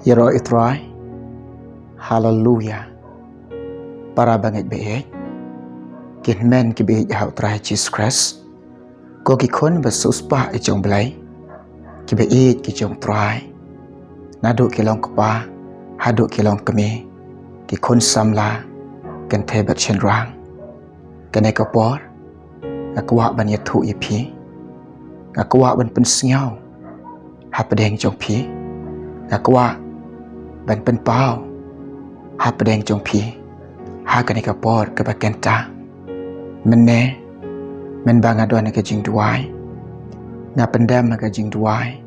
Yero itrai, hallelujah. Para banget beik, kin men ki beik hau trai Jesus Christ. Ko ki kon basus pa i jong belai, ki beik ki jong trai. Nadu ki long kpa, hadu ki long kemi, ki kon samla, kan te bat chen rang. Kan ek por, ngakwa ban yathu yipi, ngakwa ban pen sngau, hapadeng jong pi, ngakwa ban pen pau, hapadeng jong pi, hakan ek por ke bakenta. Mene, men bang adon ke jing duai, ngapendam ke jing duai,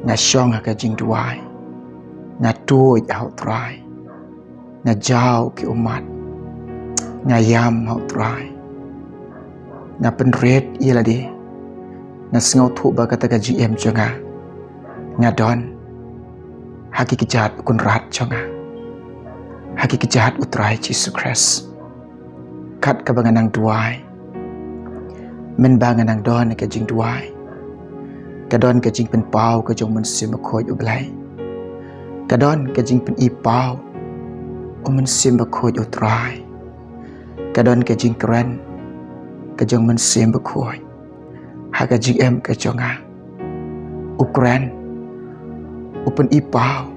ngashong ke jing duai, ngatuj hau trai, ngajau ki umat, ngayam hau trai, ngapenret iladi, ngasngau thu ba kata ka GM jonga, ngadon, haki kejahat ukun rat jonga, haki kejahat utrai Jesus Christ, kat kabanganang duai, men banganang don ke jing duai, kadon ke jing pen pau ke jong men sim khoi ublai, kadon ke jing pen i pau, men sim khoi utrai, kadon ke jing keren, ke jong men sim khoi, haka GM ke jonga, ukren, upen i pau,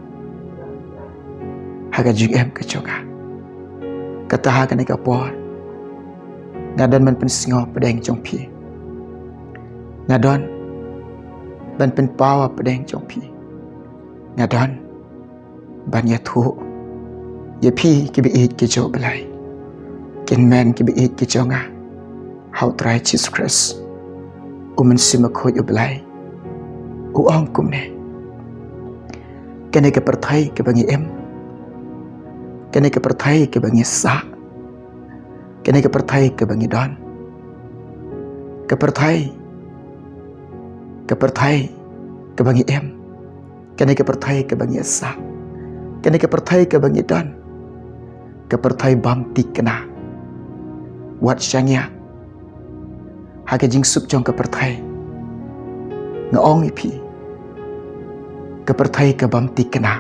haka GM ke jonga, kata haka ni kapor, ngadon man pen singo pedeng jong pi, ngadon ban pen pawa pedeng jong pi, ngadon ban yathu ye pi ki bi it ki jo belai, ken men ki bi it ki jonga, hau trai Jesus Christ, umen sima khoi belai, ong kum ne, kene ke perthai ke bangi em, kene ke perthai ke bangi sa, kene ke perthai ke bangi don, ke perthai ke bangi em, kene ke perthai ke bangi sa, kene ke perthai ke bangi don, ke perthai bam tik kena, wat syangya, hake jing sup jong ke perthai, ngaong ipi, ke perthai ke bam tik kena,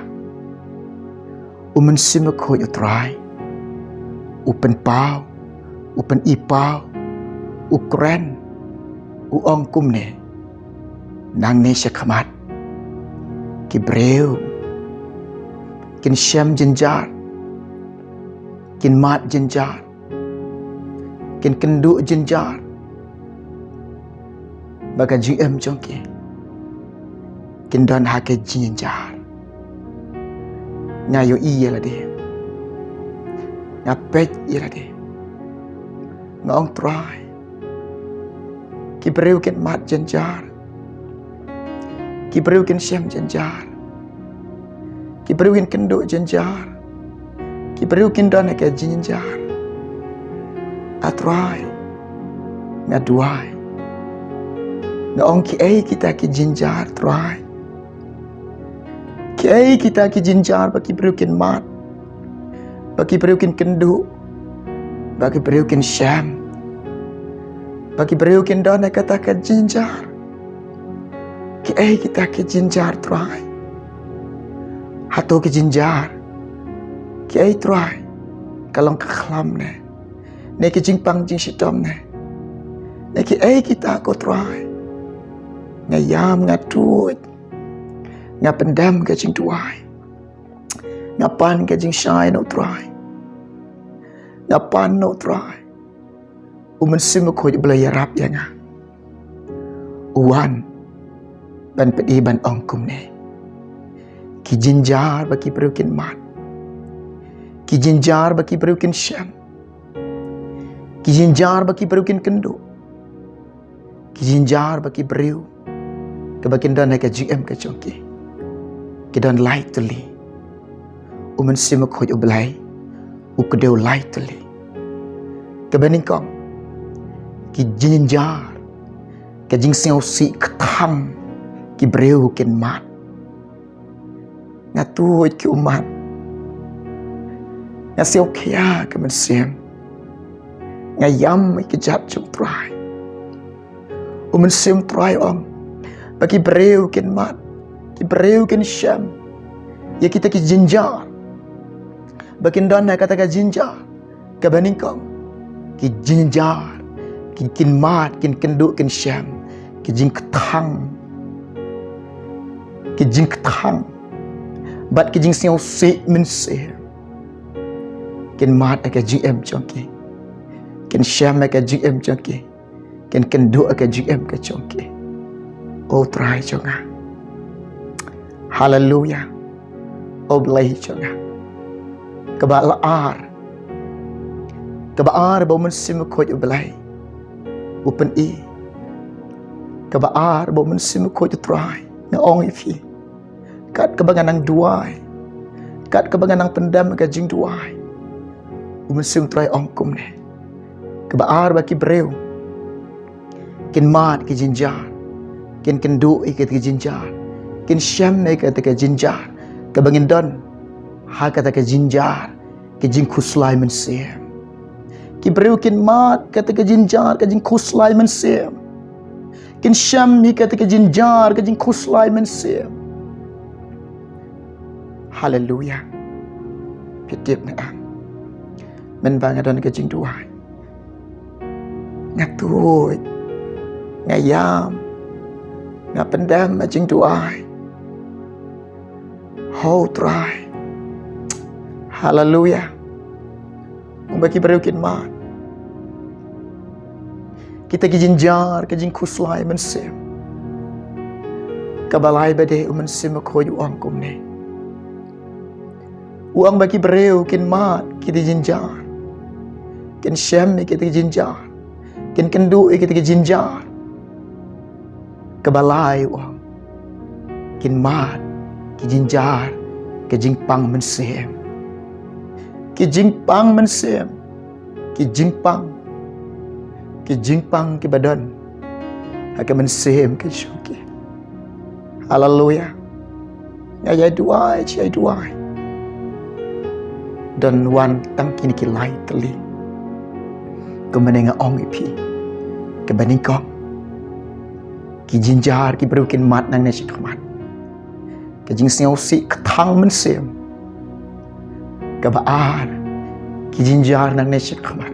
umen sima khoi utrai, upen pau, upen ipau, ukren, uong kumne, nang ne syakhamat, ki breu, kin syam jenjar, kin mat jenjar, kin kendu jenjar, baga GM jongki, kin don hake jenjar, ngayo iya lade, ngapet iya lade, ngong try, ki breu kin mat jenjar, ki breu kin syam jenjar, ki breu kin kendu jenjar, ki breu kin don hake jenjar, atrai, ngaduai, ngaong ki ai kita ki jenjar try, ki ai kita ki jenjar baki breu kin mat, baki breu kin kendu, baki breu kin syam, baki breu kin don kata ka jenjar, ki ai kita ki jenjar try, hato ki jenjar, ki ai try, kalong kakhlam ne ki jingpang jing sitom ne ki ai kita ko try, ngayam ngatuj, ngapendam ke jing tuai, ngapan ke jing syai no try, ngapan no try, umen sim khoi belai rap yanga, uwan ban pedi ban ong kum ne, ki jinjar baki berukin mat, ki jinjar baki berukin syam, ki jinjar baki berukin kendu, ki jinjar baki beru, ke bakin dan ke GM ke chongki, ki dan light tuli, umen sim khoi belai, ukdeu light tuli, ke bening kong, ki jinjar, ke jing sing si ktham, ki breu kin mat, ngatuj ki umat, ngasih kia ke men sim, ngayam ki jat chung try, umen sim try ong, bagi breu kin mat, ki breu kin syam, Ya kita ki jinjar. Bakin dona kata ka jinjar. Ka baningkong. Ki jinjar. Kin mat, kin kenduk, kin syam. Ki jing ketang. Ki jing ketang. Bat ki jing siau sik min sih. Kin mat ka GM chongki. Kin syam ka GM chongki. Kin kenduk ka GM ka chongki. Oh try chonga. Hallelujah. Oh belai chonga. Kebalar. Kebaar bau mensim ko ju belai. Upen i. Kebaar bau mensim ko ju try. Na ong ifi. Kat kebangan nang duai. Kat kebangan nang pendam ka jing duai. Mensim try ongkum ne. Kebaar baki breu. Kin mat ki jinjar. Kin kenduk i ki jinjar. Kin syam me ka jinjar. Kebangin don. Ha kata ke jinjar. Ke jing kuslai mensim. Ki breu kin mat kata ke jinjar. Ke jing kuslai mensim. Kin syam mi kata ke jinjar. Ke jing kuslai mensim. Hallelujah. Pitip na ang. Menbang adon ke jing duai. Ngatut. Ngayam. Ngapendam jing duai. How try. Hallelujah. Bagi berukin mat. Kita ki jinjar ke jing kuslai mensim. Kabalai bade mensim ko yu angkum ne. Uang bagi bereu kin mat kita jinjar. Kin syam kita jinjar. Kin kendu kita jinjar. Kebalai uang. Kin mat ki jinjar ke jingpang mensim. Ki jingpang mensim. Ki jingpang. Ki jingpang ki badan. Haka mensim ki syuki. Hallelujah. Ngaya duai, cai duai. Dan wan tang kini ki lai teli. Kemenenga ong ipi. Kebaningkong. Ki jinjar ki berukin mat nang nasi kemat. Kejing siau si ketang mensim. Kebaar. Ki jinjar nang nasi kemat.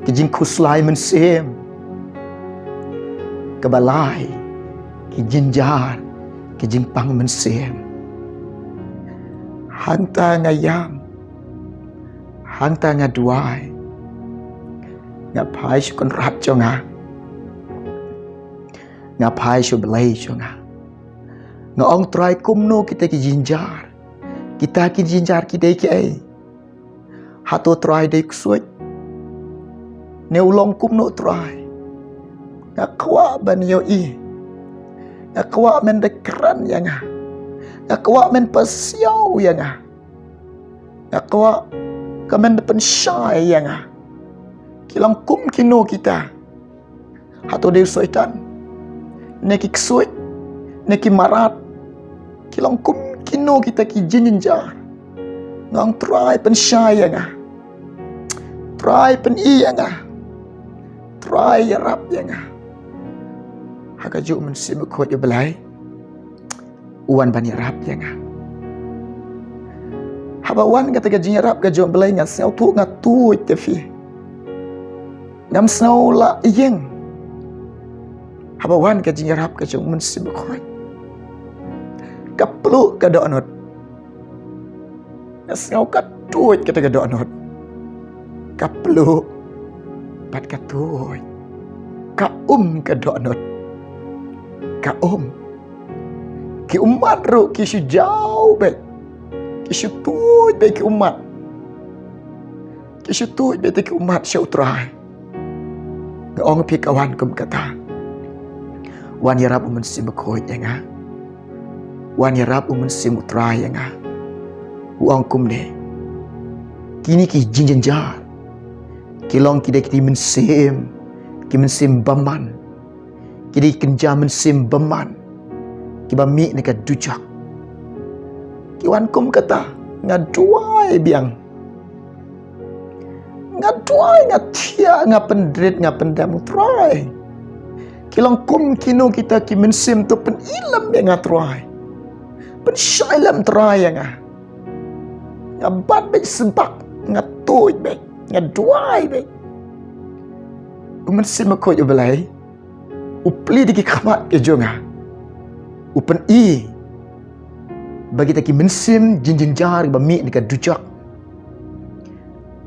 Kejing kuslai mensim. Kebalai. Ki jinjar. Kejing pang mensim. Hanta ngayam. Hanta ngaduai. Ngapai syukun rat jonga. Ngapai syuk belai jonga. Ngaong try kumno kita ki jinjar. Kita ki jinjar ki dei ki ai. Hato try dei kusuit. Ne ulong kumno try. Ngakwa ban yo i. Ngakwa men dekran yang ah. Ngakwa men pasiau yang ah. Ngakwa kamen depan syai yang ah. Kilang kum kino kita. Hato dei soitan. Neki kusuit. Neki marat. Kilang kum kino kita ki jinjar. Ngang try pen syai yang ah. Try pen i yang ah. Try yarap yang ah. Haka juk mensim ko je belai. Uan ban yarap yang ah. Haba wan kata ka jinjarap ka juk belai ngat sau tu ngat tu te fi. Ngam sau la yeng. Haba wan ka jinjarap ka juk mensim ko. Kaplu ka do anot. Nasau ka tuit kata ka do anot. Kaplu pat ka tuit. Ka ka do anot. Ka ki umat ru ki su jauh bet. Ki su tuit bet ki umat. Ki su tuit bet ki umat syau trai. Ngaong pi kawan kum kata. Wan yarap mensim ko yang ah. Wan yarap mensim utrai yang ah. Uang kum ne. Kini ki jinjar. Kilong ki dek mensim. Ki mensim baman. Ki kenja mensim baman. Ki bami ne ka dujak. Ki wan kum kata ngaduai biang. Ngaduai ngatia ngapendrit ngapendam utrai. Kilong kum kino kita ki mensim tu pen ilam yang ngatrai. syai lam trai yang ngabat baik sebak ngatoi baik ngaduai baik uman simako yo belai upli diki khamat ke jonga upan i bagi taki mensim jinjin jar ba mi ni ka dujak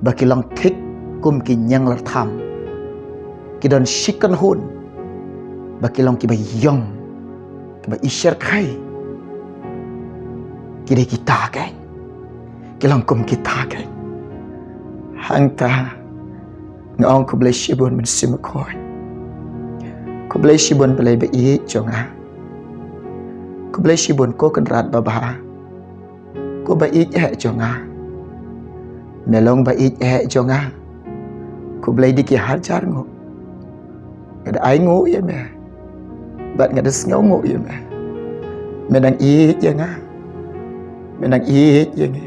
baki lang thik kum ki nyang lar tham ki don shikan hun baki lang ki ba yong ki ba ishar khai ki de kita kai ki lang kum kita kai hang ta ngong ko blai shibun mensim ko ko blai shibun blai ba i jonga ko blai shibun ko kan rat baba ko ba i jonga melong ba i jonga ko blai diki hajar ngo ada ai ngo ya me bat ngada sngo ngo ya me menang i jonga menang i jonga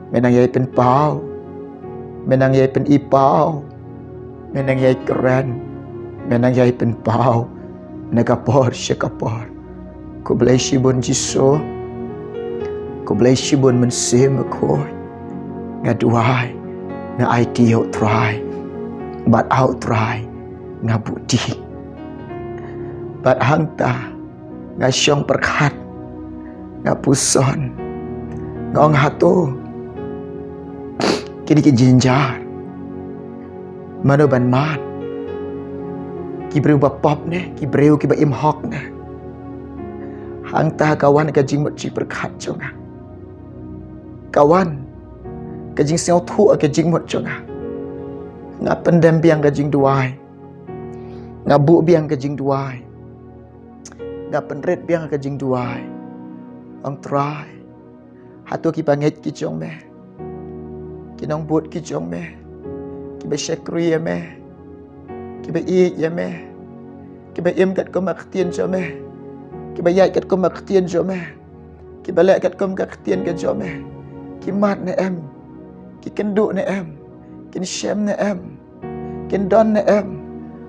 menang yai pen pau menang yai pen i pau menang yai keren menang yai pen pau negapor syakapor ko blai shibun jiso ko blai shibun mensim ko ngaduai na idea try but out try ngabudi but hangta ngasyong perkhat ngapuson ngong hato kini ki jinjar mano ban mat ki breu ba pop ne ki breu ki ba im hok ne hangta kawan ka jing mot chi perkhat jonga kawan ka jing seo thu ka jing mot jonga nga pendem biang ka jing duai nga bu biang ka jing duai nga penret biang ka jing duai ong try hatu ki panget ki jong me ki nong but ki jong me ki ba shekri ya me ki ba i ya me ki ba im kat ko mak tien cho me ki ba yai kat ko mak tien cho me ki ba le kat ko mak tien ka cho me ki mat ne em ki kendu ne em kin shem ne em kin don ne em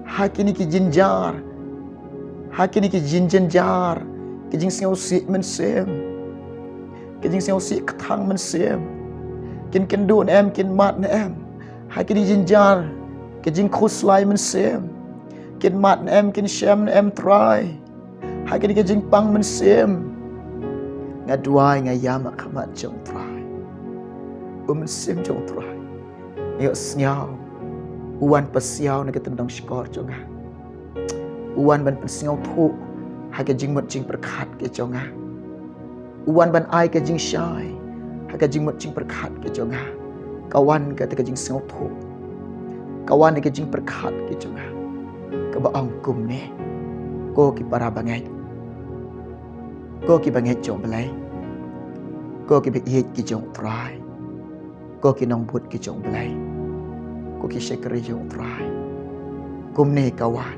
ha kini ki jinjar ha kini ki jinjar ki jing seo si men sem ki jing seo si kthang men sem kin kendu ne em kin mat ne em ha kini jinjar ki jing khus lai men sem kin mat ne em kin shem ne em try ha kini ki jing pang men sem ngaduai ngayama khamat jong try sem jong try yo snyao uan pasiao na ketendang skor jonga uan ban pasiao thu ha ke jing mot jing perkhat ke jonga uan ban ai ke jing shai ha ke jing mot jing perkhat ke jonga kawan ke te ke jing siao thu kawan ke jing perkhat ke jonga ke ba ong kum ne ko ki para bangai ko ki bangai jong belai ko ki be yet ki jong try ko ki nong but ki jong belai ko ki shekri jong try kum ne kawan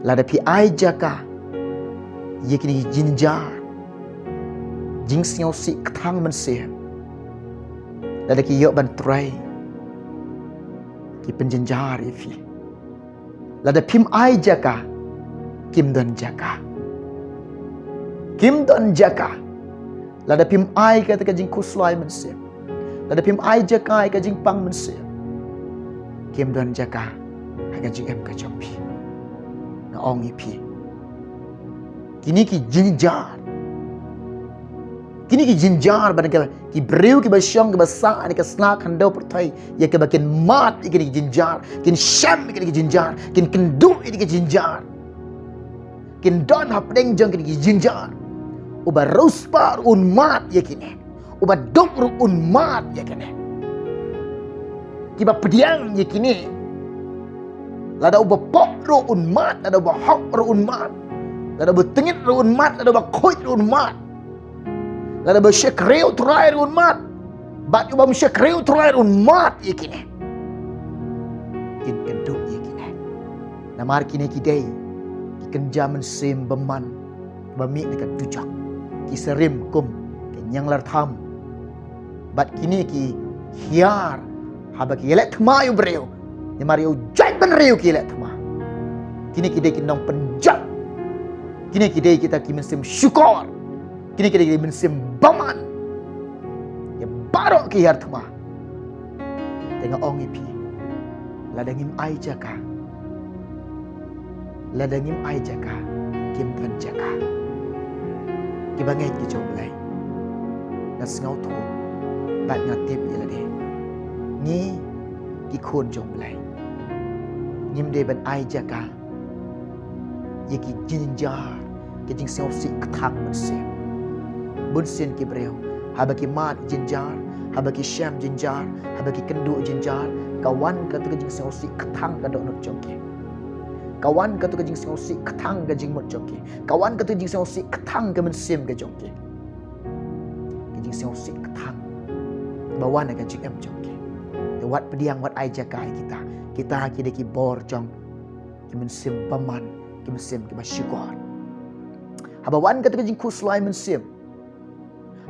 lada pi ai jaka yekini jinjar jing siao si kthang man se lada ki yo ban try ki penjenjar ifi lada pim ai jaka kim don jaka lada pim ai ka ta jing kuslai man se lada pim ai jaka ka jing pang man se kim don jaka ha jing em ka chompi na ong ipi kini ki jinjar ban ki breu ki basyong ki basa ani ka snak hando pertai ya ke bakin mat ki jinjar kin sham ki jinjar kin kendu ki jinjar kin don hapdeng jong ki jinjar uba rospar un mat ya kini uba dobro un mat ya kini kiba pediang ya kini lada uba pok ro un mat lada uba hok ro un mat lada uba tengit ro un mat lada uba khoit ro un mat lada uba shekreu trai ro un mat bat uba shekreu trai ro un mat ya kini kin kendu ya kini namar kini kidai ki kenjaman sem beman bami dekat tujak ki serim kum ki nyang lar tham bat kini ki hiar haba ki elek thma yu breu ni mari u jai ban reu ki elek thma kini ki dei ki nong penjak kini ki dei kita ki mensim syukur Kini kita mensim baman. Ya barok ki hartma. Tengah ong ipi. Ladangim ai jaka. Ladangim ai jaka. Kim tan jaka. Ki bangai ki jom lai. Nas ngau tu. Bat ngatip ila de. Ni ki khôn jom lai. Nyim de ban ai jaka. Ye ki jinjar. Ki jing seo si kthang man se. Bun sin ki breu. Habaki mat jinjar. Habaki syam jinjar. Habaki kendu jinjar. Kawan kata ke jing seo si kthang ka dok not jongke. Kawan kata ke jing seo si kthang ka jing mot jongke. Kawan kata jing seo si kthang ka man sim ka jongke. Ki jing seo si kthang. Bawan ka jing em jongke. Te wat pediang wat ai jakai kita. Kita ki de ki bor jong. Ki man sim paman, ki man sim ki ba syukur. Habawan kata ke jing kuslai man sim.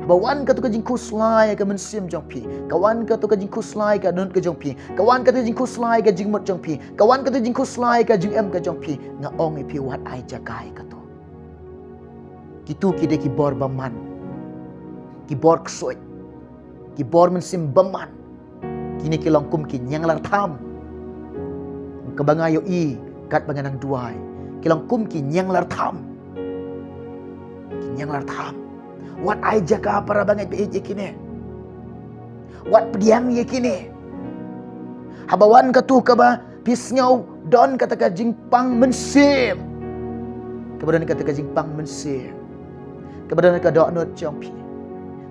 Bawan kata ke jing kuslai ke mensim jong pi. Kawan kata ke jing kuslai ke non ke jong pi. Kawan kata jing kuslai ke jing mot jong pi. Kawan kata jing kuslai ke jing em ke jong pi. Nga ong pi wat ai jagai kata. Kitu ki de ki bor baman. Ki bor ksoit. Ki bor mensim baman. Kini ki longkum ki nyang lar tham. Kebangayo i kat banganang duai. Ki longkum ki nyang lar tham. Ki nyang lar tham. Wat ai jaka para bangai pe kini. Wat pediang ye kini. Habawan katu kaba pisngau don kata ka jingpang mensim. Kemudian kata ka jingpang mensim. Kemudian ka dok not jongpi.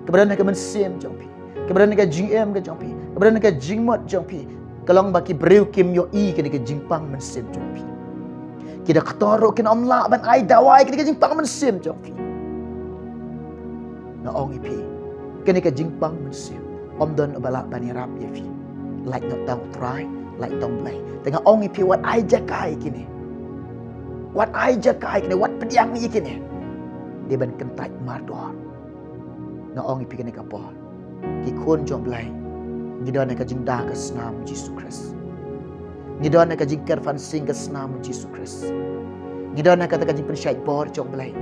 Kemudian ka mensim jongpi. Kemudian ka jingem ka jongpi. Kemudian ka jingmot jongpi. Kalong baki breu kim yo i kini ka jingpang mensim jongpi. Kita ketoro kin omla ban ai dawai kini ka jingpang mensim jongpi. Na ong ipi kini ka jingpang mensim om don balak bani rap ye fi like not tang try like tong play tengah ong ipi wat ai jakai kini wat ai jakai kini wat pediang ye kini dia ban kentai mardor na ong ipi kini ka por ki khon jom play ngidon ka jingda ka snam Jesus Christ ngidon ka jingkar fan sing ka snam Jesus Christ ngidon ka jing pensyait bor jom play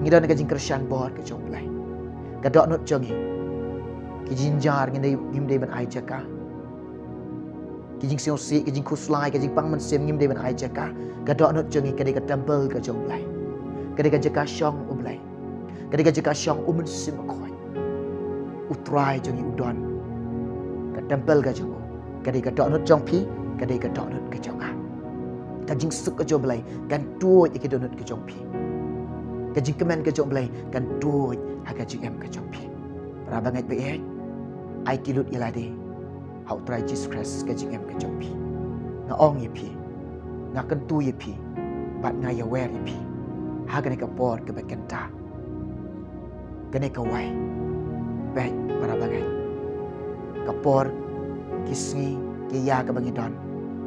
ngidon ka jingkar shan bor ka jom play kadok not jongi ki jinjar ngim de ban ai jaka ki jing seo si ki jing kuslai ki jing pang man sem ngim de ban ai jaka kadok not jongi ka de ka temple ka jong lai ka de ka jaka shong umlai ka de ka jaka shong umen sim khoi utrai jongi udon ka temple ka jong ka de ka dok not jong pi ka de ka dok not ka jong a ka jing suk ka jong lai kan tuoi ki donot ka jong pi ka jing kemen ka jong lai kan tuoi aga jing em ka jong pi para bangai be ai kilut ilade hau try Jesus Christ ka jing em ka jong pi na ong ye pi na kan tu ye pi bat nga ya wer ye pi ha ka ne ka por ka bakan ta ka ne ka wai baik para bangai ka por kisngi ke ya ka bangi don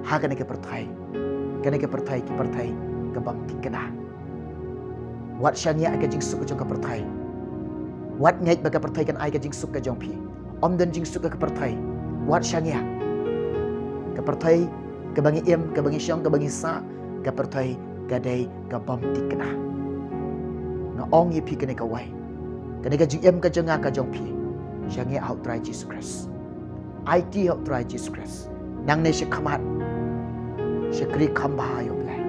ha ka ne ka perthai ki perthai ka bang tikana wat syangya ka jing suk ka perthai wat ngai baka perthai kan ai ka jing suk ka jong pi om dan jing suk ka perthai wat syangya ka perthai ka bangi em ka bangi syang ka bangi sa ka perthai ka dai ka bam tikna na ong ye pi ka ne ka wai ka ne ka jing em ka janga ka jong pi syangya out try Jesus Christ IT out try Jesus Christ nang ne she khamat she kri khamba yo blai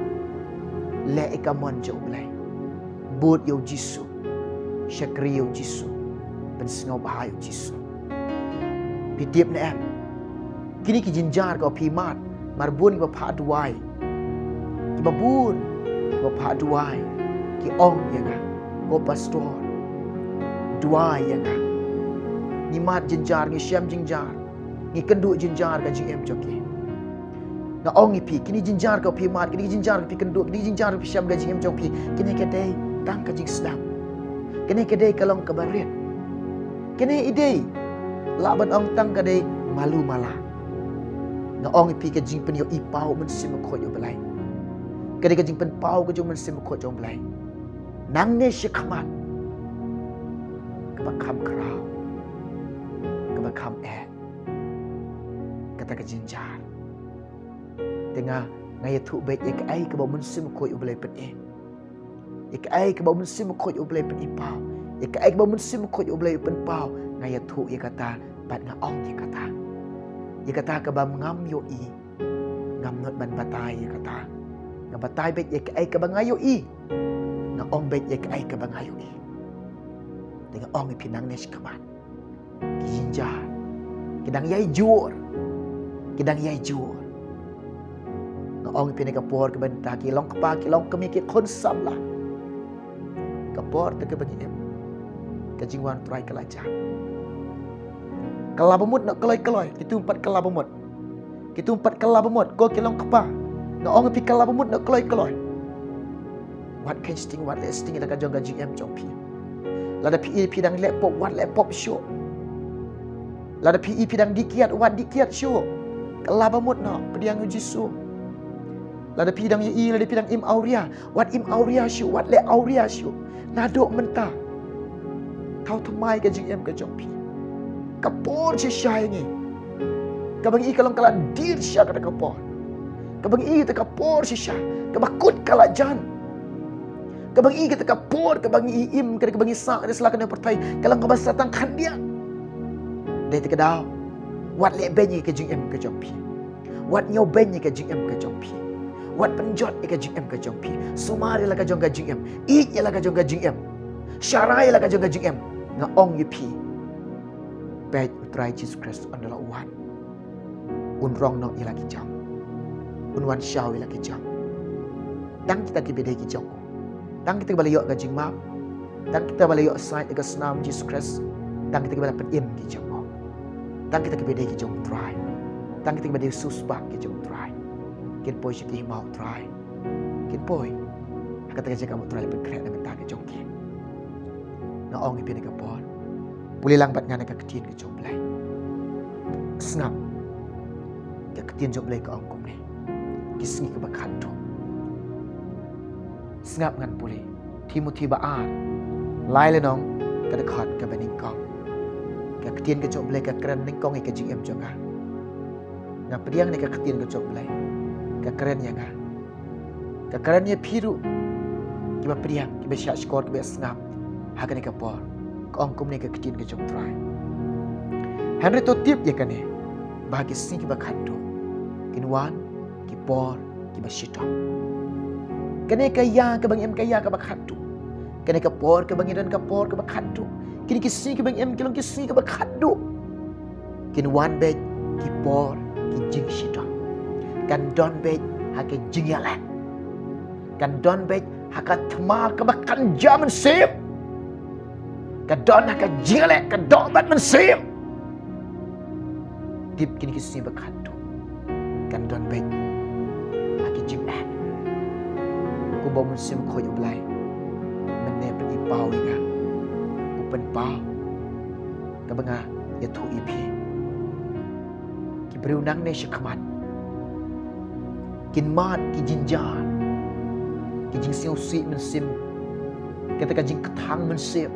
le ekamon jo blai bot yo Jesus syakri yo Jesus pensengau bahaya Jesus pitiap ne em kini ki jinjar ka pi mat marbun ki pha duai ki babun ki pha duai ki ong yanga ko pastor duai yanga ni mat jinjar ni syam jinjar ni kendu jinjar ka jim joki na ong pi kini jinjar ka pi mat kini jinjar pi kendu kini jinjar pi syam ka jim joki kini ka dei tang ka jing sedang kini ka dei kalong ka barit kini idei laban ong tang ka dei malu mala na ong pi ka jing pen yo i pau men sim ko yo belai kini ka jing pen pau ka jong men sim ko jong belai nang ne shikhamat ka kham krao ka kham kata ka jinjar tengah ngai thu be ek ai ka ba men sim ko yo belai pen ek ai ka ba men sim ko yo belai pen i pau Ika ai ba mun sim ko yo blai pen pau ngaya thu ya kata bat nga ong ya kata. Ya kata ka ba ngam yo i. Ngam not ban batai ya kata. Nga batai bet ya ai ka ba ngayo i. Nga ong bet ya ai ka ba ngayo i. Dengan ong i pinang nesh kaman. Kijinja. Kidang yai jur. Kidang yai jur. Nga ong i pinang kapor ka ban ta kilong kapa kilong kami ki kon sam lah. Kapor ta ka bagi em. Kajingwan try kelajang. Kelabamut nak keloi-keloi. Itu 4 kelabamut. Itu 4 kelabamut. Ko kilong kapa. Nga ong pi kelabamut nak keloi-keloi. Wat kan sting wat le sting la ka jong gajing em jong pi. Lada pi dang laptop wat laptop show. Lada pi dang dikiat wat dikiat show. Kelabamut nak pediang jisu. Lada pi dang yi lada pi dang im auria. Wat im auria show wat le auria show. Nadok mentah. Kau temai ke jing em ke jompi. Kapor si syai ni. Kabang i kalong kala dir syah kata kapor. Kabang i kata kapor si syah. Kabakut kala jan. Kabang i kata kapor. Kabang i im kata kabang i sak. Ada selakan yang pertai. Kalang kabang satang kandia. Dia tak kedau. Wat lek benyi ke jing em ke jompi. Wat nyaw benyi ke jing em ke jompi. Wat penjot ke jing em ke jompi. Sumari lah ke jong ke jing em. Ik lah ke jong ke jing em. Syarai lah ke jong ke jing em. Nga ong yipi. Baik utrai Jesus Christ adalah uan. Unrong no ila kijam. Unwan syau ila kijam. Tang kita kibedai kijam. Tang kita balik yok ke jing map. Tang kita balik yok side ke senam Jesus Christ. Tang kita balik pedim kijam. Tang kita kibedai kijam utrai. Tang kita kibedai susbak kijam utrai. Kin poi syaki mau utrai. Kin poi. Kata kerja kamu utrai berkreat dan mentah kijam kin. Nga ong ipi na kapon. Puli lang bat nga nagkakatiyan ka jomblay. Sngap. Kakatiyan jomblay ka ong kum ni. Kisngi ka bakhanto. Sngap ngan puli. Timothy baan. Lai le nong. Kadakhat ka baning kong. Kakatiyan ka jomblay ka keren ning kong ika jing em jonga. Nga pediang ni kakatiyan ka jomblay. Kakeren ya nga. Kakeren ya piru. Kiba pediang. Kiba syak skor. Kiba sngap. Hakan ni kapor. Kong kum ni ke ketin ke jom try. Henry to tip ya kane. Bahagi sing ki bakhandu. Kinwan, ki por, ki basito. Kane kaya ke bang em kaya ke bakhandu. Kane ke por ke bang dan ke por ke bakhandu. Kini ki sing ke bang em kilong ki sing ke bakhandu. Kinwan bet ki por ki jing sito. Kan don bet ha ke jing yala. Kan don bet ha ka thma ke bakan jaman sip. Kadon nak jelek, kadon bat mensim. Tip kini kisah berkatu. Kadon baik. Aki jimat. Aku bawa mensim kau yang belai. Menepet ipau inga. Upen pau. Kabanga ya tu ipi. Ki berunang ne syakamat. Kin mat ki jinjan. Ki jing siu si mensim. Kata jing ketang mensim.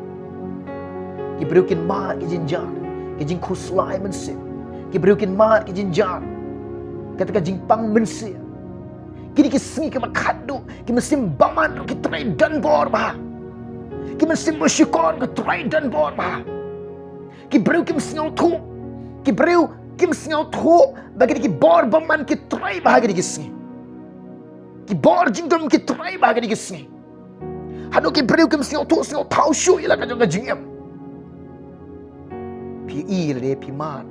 Ki berukin mat ki jinjan. Ki jing kuslai mensip. Ki berukin mat ki jinjan. Kata jing pang mensip. Kini ki sengi ke makadu. Ki mesim baman ki try dan bor bah. Ki mesim bersyukur ki try dan bor bah. Ki berukin sengau tu. Ki beru ki sengau tu bagi ki bor baman ki try bah ki sengi. Ki bor jingdom ki try bah ki sengi. Hadu ki berukin sengau tu sengau tau syu ila ka jing em. Pi le pi mat.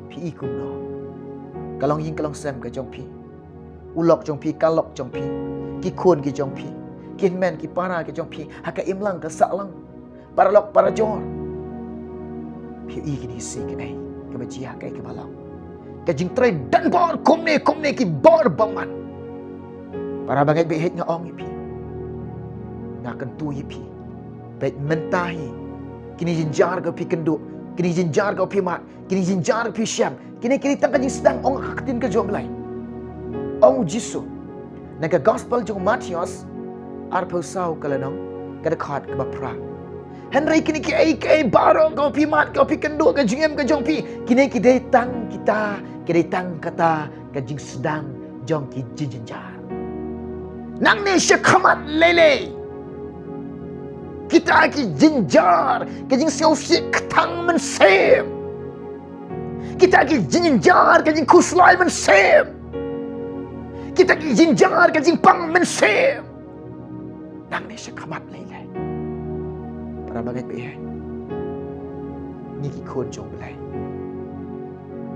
Pi kum no. Kalong yin kalong sem ka jong pi. Ulok jong pi kalok jong pi. Ki khun ki jong pi. Kin men ki para ki jong pi. Haka im lang ka sa lang. Para lok para jor. Pi ki ni si ka ai. Ka ba ji ha kai ka balang. Ka jing trai dan bor kum ne ki bor baman. Para bangai be het nga ong pi. Nga kan tu pi. Bet mentahi. Kini jinjar ka pi kenduk. Kini jinjar kau pi mat. Kini jinjar pi syam. Kini tangkan jing sedang ong akatin ke jom lai. Ong jisu. Naga gospel jong Matius. Arpau sau kalanong. Kada khat ke bapra. Henry kini ki ai baro kau pi mat. Kau pi kenduk ke jing em ke jong pi. Kini ki datang kita. Ki datang kata. Ke jing sedang jong ki jinjar. Nang ni syakamat lele. Kita ki jinjar ke jing siau fi ketang men sem. Kita ki jinjar ke jing kuslai men sem. Kita ki jinjar ke jing pang men sem. Nang ni syakamat lai. Para bagai pe. Ni ki khôn jong lai.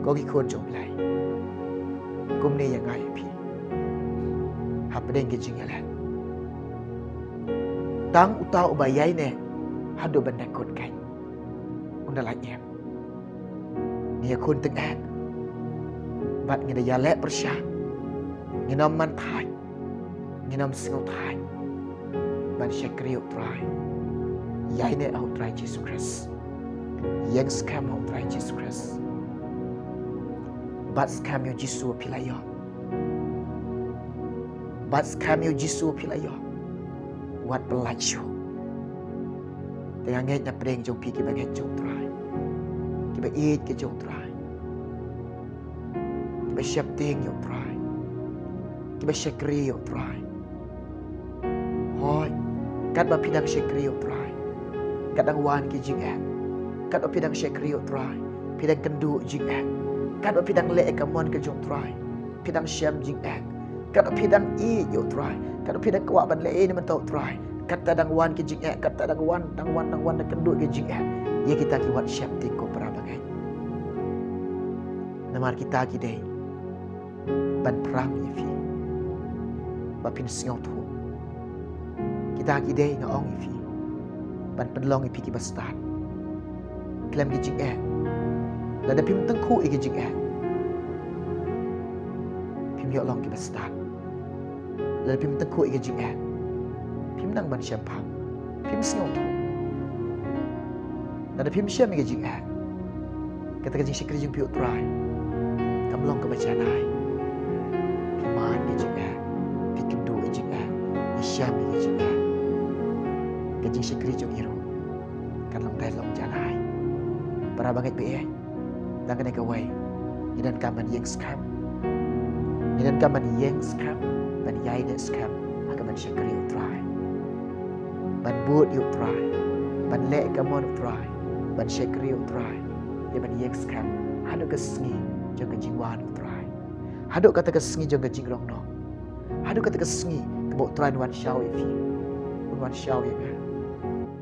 Ko ki khôn jong lai. Kum ni yang ai pi. Hap deng ke jing alan. Tang utau ubayai ne hadu benda kon kan undalai em ni kon teng an bat ngida ya le persya nginom man thai nginom singo thai ban shakriu try yai ne au try Jesus Christ yang scam au try Jesus Christ bat scam yo Jesus pilayo bat scam yo Jesus pilayo wat pelaju dengan ngai na preng jong pi ki ba ngai jong try ki ba eat ki jong try ki ba shap ting yo try ki ba shakri yo try hoi kat ba pidang shakri yo try kat dang wan ki jing a kat ba pidang shakri yo try pidang kendu jing a kat ba pidang le ka mon ka jong try pidang sham jing a kat ba pidang e yo try kat ba pidang kwa ban le ni man tau try kata dang wan ke jing kata dang wan nak kenduk ke jing ya kita ki wat syap ti ko para bagai namar kita ki dei ban perang ye fi bapin singau tu kita ki dei ngaong ye fi ban penlong ye fi ki bastan klem ki jing la da pim teng khu ki jing pim yo long ki bastan la pim teng khu ki jing phim nang ban syam pham phim singau tu ada phim syam ke jing kata ke jing sikri jing piut try kam long ke baca nai man ke jing pi kendu ke jing syam ke jing ke jing sikri jing hero kan long dai long janai para bangai pe dan kena ke wai dan kaman yang scam dan kaman yang scam ban yai de scam akan ban sikri try ban boot you try ban le kamon try ban shakri you try dia ban yex kam hadu ke sngi jaga jiwan try hadu kata ke sngi jaga jingrong no hadu kata ke sngi ke bo try wan shaw if wan shaw ye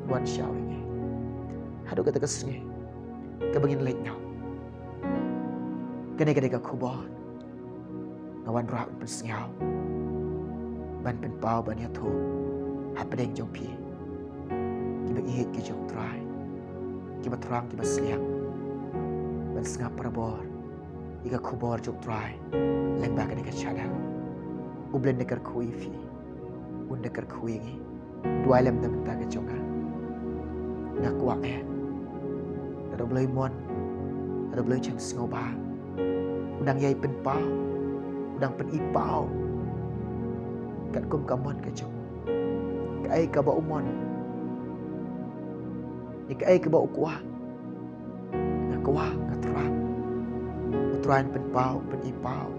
wan shaw ye hadu kata ke sngi ke bangin lek no kene ke kubon ngawan ra pen sngiau ban pen pau ban ya thu hapdeng jong pi kiba ihit ki jong try kiba terang kiba sliang ban sengap parabor iga kubor jong try lembah ka dekat cadang ublen dekar kui fi un dekar kui ngi dua lem dem ta ka jonga nak wa ada boleh mon ada boleh cem sengoba udang yai pen pau udang pen ipau kat kum kamon ka jong kai ka ba umon ni kai ka ba ukwa na kwa ka terang utran pen pau pen ipau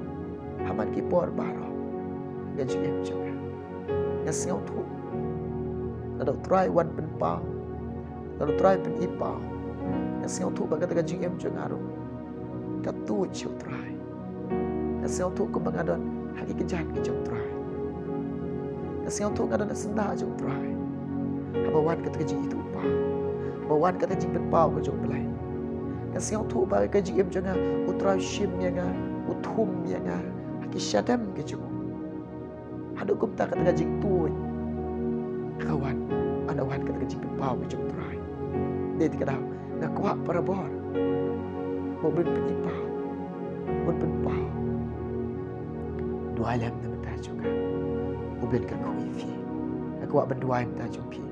haman ki por baro ga jinem juga ya sengau tu ada utrai wan pen pau ada utrai pen ipau ya sengau tu baga ga jinem juga ro ka tu chiu trai ya sengau tu ko bangadon haki kejan ki jong trai ya sengau tu ngadon senda jong trai abawan ka ji itu pa bawan kata jing pen pau ke jong belai ka sengau tu ba ka jing em janga utrai shim ya nga uthum ya nga haki syadam ke jong hadu kum ta kata jing tu kawan ana wan kata jing pen pau ke jong trai de ti kadau na kwa para bor mo ben pen pau mon pen pau dua lam na ta juga ublen ka ko ifi na kwa ben dua ta jong pi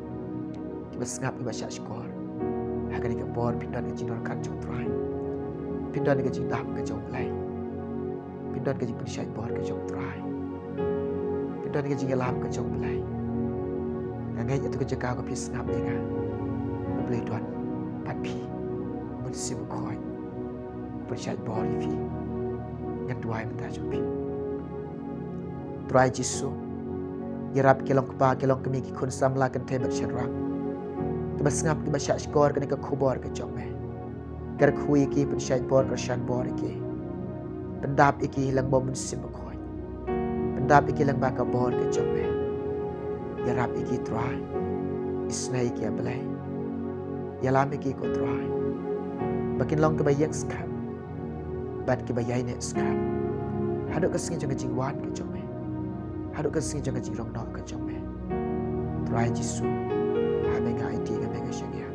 ki basngap iba sya skor agar ke bor pindan ke jinor kan jong try pindan ke jing dam ke jong lai pindan ke jing pensyai bor ke jong try pindan ke jing lam ke jong lai ngai itu ke jaga ko pis ngap ni ga boleh don pat pi mun sim khoi pensyai bor fi ngan duai mata jong pi try jisu yarap kelong kpa kelong kemi ki khun samla kan thebet sharang Kita sengap kita syak skor kena ke kubor ke jom Ker kui iki pun syait bor ke syan bor iki. Pendap iki hilang bom musim bekoi. Pendap iki hilang baka bor ke jom Ya rap iki try. Isna iki ablay. Ya lam iki ko try. Bakin long ke bayang skam. Bat ke bayai ne skam. Haduk ke singi jong jingwan ke jom Haduk ke singi jong jingrong no ke jom Try jisu. Hamenga ID ke menga syagya.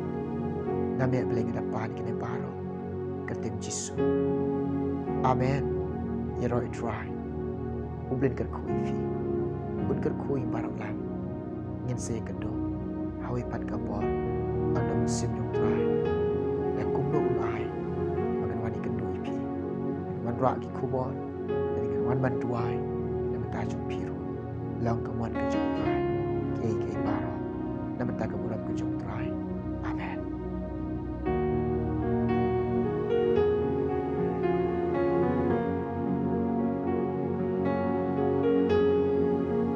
Name ablay ke depan kene baro. Kertim jisu. Amen. Ya roi try. Ublin ker kui fi. Un ker kui barang lam. Ngin se kendo. Hawi pat kabor. Anda musim yung try. Dan kumno unai. Magan wani kendo ipi. Wan rak ki kubor. Dan wan ban duai. Dan mentajung piru. Lang kawan ke jom try. Kei